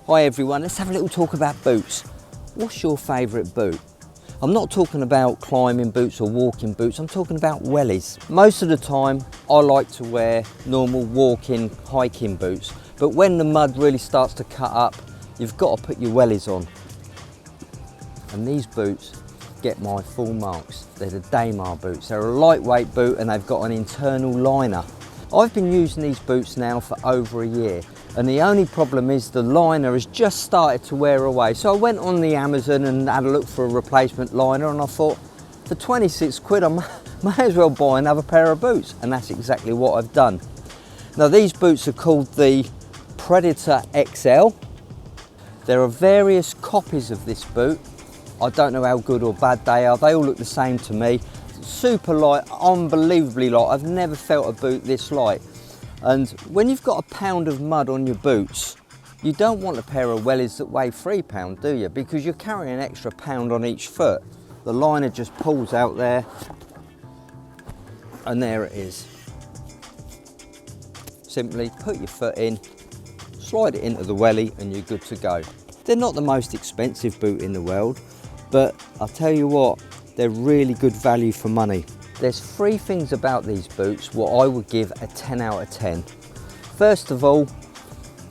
Hi everyone, let's have a little talk about boots. What's your favourite boot? I'm not talking about climbing boots or walking boots, I'm talking about wellies. Most of the time I like to wear normal walking, hiking boots, but when the mud really starts to cut up, you've got to put your wellies on. And these boots get my full marks. They're the Demar boots. They're a lightweight boot and they've got an internal liner. I've been using these boots now for over a year, and the only problem is the liner has just started to wear away. So I went on the Amazon and had a look for a replacement liner, and I thought, for 26 quid I may as well buy another pair of boots, and that's exactly what I've done. Now these boots are called the Predator XL. There are various copies of this boot. I don't know how good or bad they are. They all look the same to me. Super light, unbelievably light. I've never felt a boot this light. And when you've got a pound of mud on your boots, you don't want a pair of wellies that weigh £3, do you? Because you're carrying an extra pound on each foot. The liner just pulls out there, and there it is. Simply put your foot in, slide it into the welly, and you're good to go. They're not the most expensive boot in the world, but I'll tell you what, they're really good value for money. There's three things about these boots what I would give a 10 out of 10. First of all,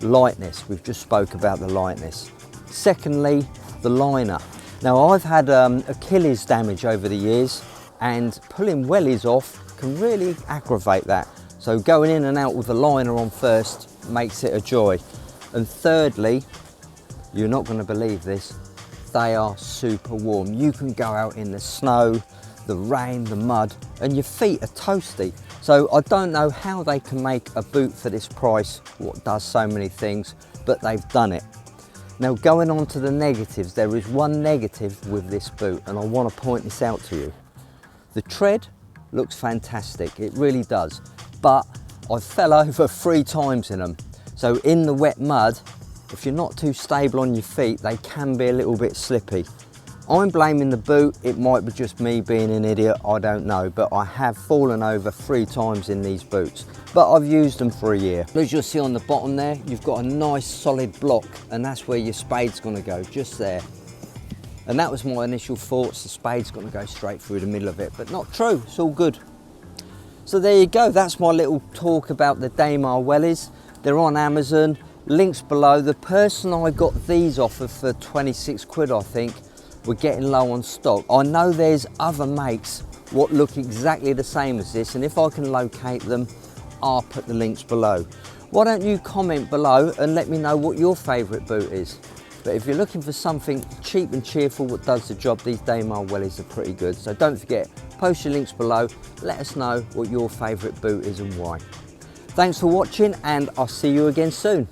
lightness. We've just spoke about the lightness. Secondly, the liner. Now I've had Achilles damage over the years, and pulling wellies off can really aggravate that. So going in and out with the liner on first makes it a joy. And thirdly, you're not going to believe this, they are super warm. You can go out in the snow, the rain, the mud, and your feet are toasty. So I don't know how they can make a boot for this price, what does so many things, but they've done it. Now going on to the negatives, there is one negative with this boot, and I want to point this out to you. The tread looks fantastic, it really does, but I fell over 3 times in them. So in the wet mud, if you're not too stable on your feet, they can be a little bit slippy. I'm blaming the boot, it might be just me being an idiot, I don't know, but I have fallen over 3 times in these boots. But I've used them for a year. As you'll see on the bottom there, you've got a nice solid block, and that's where your spade's gonna go, just there. And that was my initial thoughts, the spade's gonna go straight through the middle of it, but not true, it's all good. So there you go, that's my little talk about the Demar wellies. They're on Amazon. Links below. The person I got these off of for 26 quid, I think, we're getting low on stock. I know there's other makes what look exactly the same as this, and if I can locate them, I'll put the links below. Why don't you comment below and let me know what your favourite boot is. But if you're looking for something cheap and cheerful what does the job, these Demar wellies are pretty good. So don't forget, post your links below, let us know what your favourite boot is and why. Thanks for watching, and I'll see you again soon.